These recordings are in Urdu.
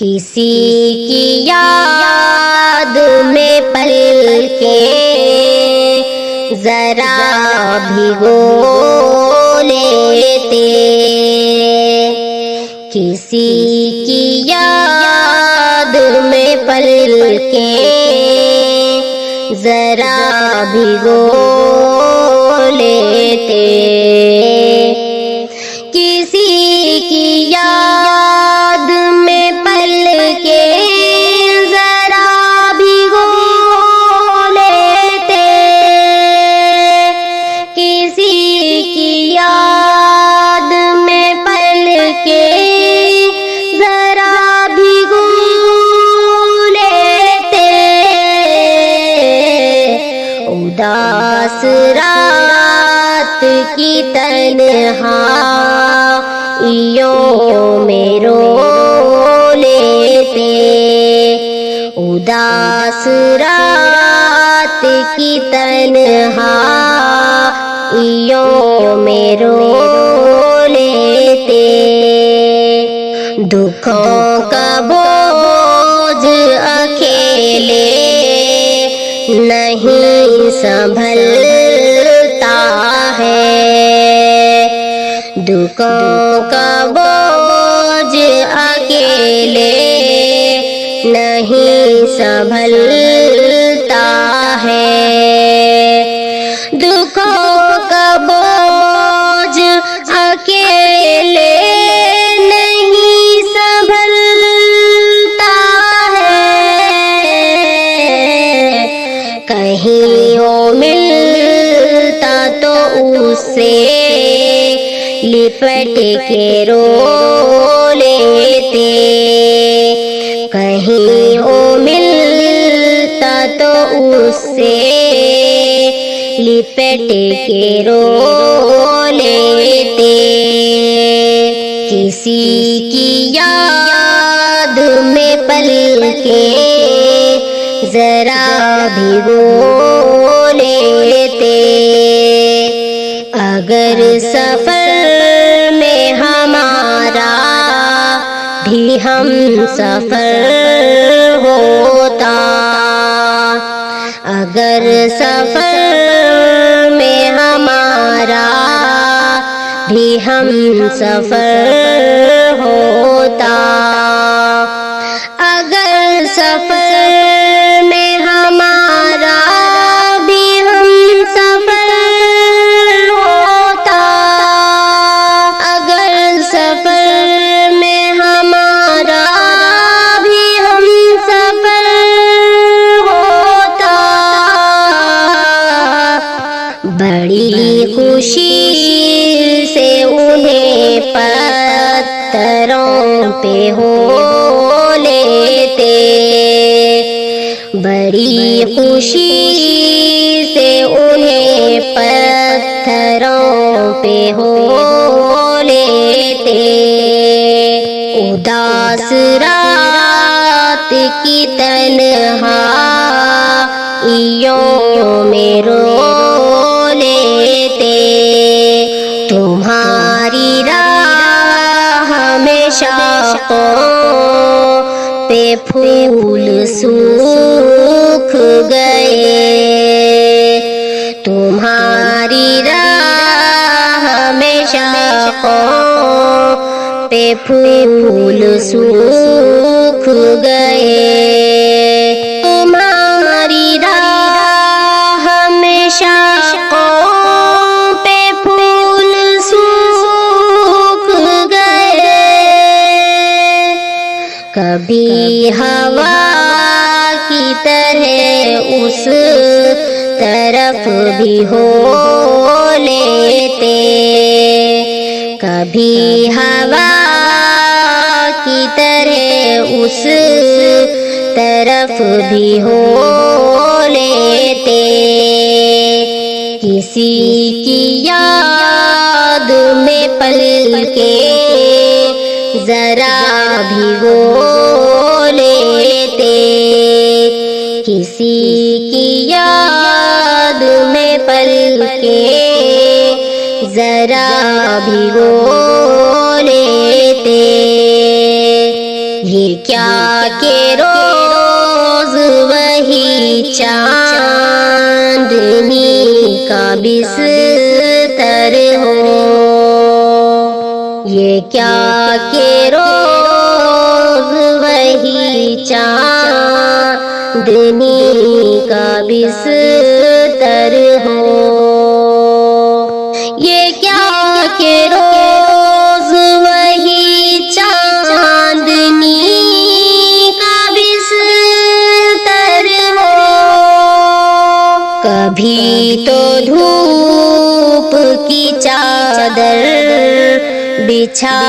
کسی کی یاد میں پل کے ذرا بھگو لیتے، کسی کی یاد میں پل کے ذرا بھگو لیتے، کسی کی یاد میں پل کے ذرا بھگو لیتے، کسی کی یاد میں پل کے ذرا بھگو لیتے، اداس رات کی تنہائیوں میں رو لیتے، اداس رات کی تنہائیوں میں رو لیتے، دکھوں کا بوجھ اکیلے نہیں سنبھلتا ہے، دکھوں کا بوجھ اکیلے نہیں سنبھلتا ہے، دکھوں کا بوجھ اکیلے نہیں سنبھلتا ہے، کہیں وہ ملتا تو اس سے لپٹ کے رو لیتے، کہیں وہ ملتا تو اس سے لپٹ کے رو لیتے، کسی کی یاد میں پل کے ذرا بھگو لیتے، اگر سفر میں ہمارا بھی ہم سفر ہوتا، اگر سفر میں ہمارا بھی ہم سفر ہوتا، اگر سفر میں ہمارا بھی ہم سفر ہوتا، اگر سفر میں ہمارا بھی ہم سفر ہوتا، بڑی خوشی سے انہیں پتھروں پہ ہو لیتے، بڑی خوشی سے انہیں پتھروں پہ ہو لیتے، اداس رات کی تنہائیوں میں رو لیتے، تمہاری راہ میں شاخوں پہ پھول سوکھ گئے، تمہاری راہ میں شاخوں پہ پھول سوکھ گئے، تمہاری راہ میں شاخوں پہ پھول سوکھ گئے، کبھی ہوا کی طرح اس طرف بھی ہو لیتے، کبھی ہوا کی طرح اس طرف بھی ہو لیتے، کسی کی یاد میں پل کے ذرا بھگو لیتے، کسی کی یاد میں پل کے ذرا بھگو لیتے۔ یہ کیا کہ روز وہی چاندنی کا بستر ہو، یہ کیا کہ روز وہی چاندنی کا بستر ہو، یہ کیا کہ روز وہی چاندنی کا بستر ہو، کبھی تو دھوپ کی چادر بچھا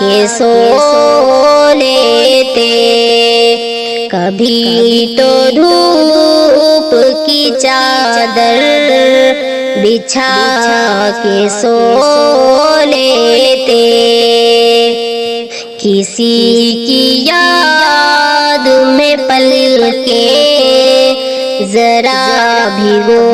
کے سو لیتے، کبھی تو دھوپ کی چادر بچھا کے سو لیتے، کسی کی یاد میں پل کے ذرا بھگو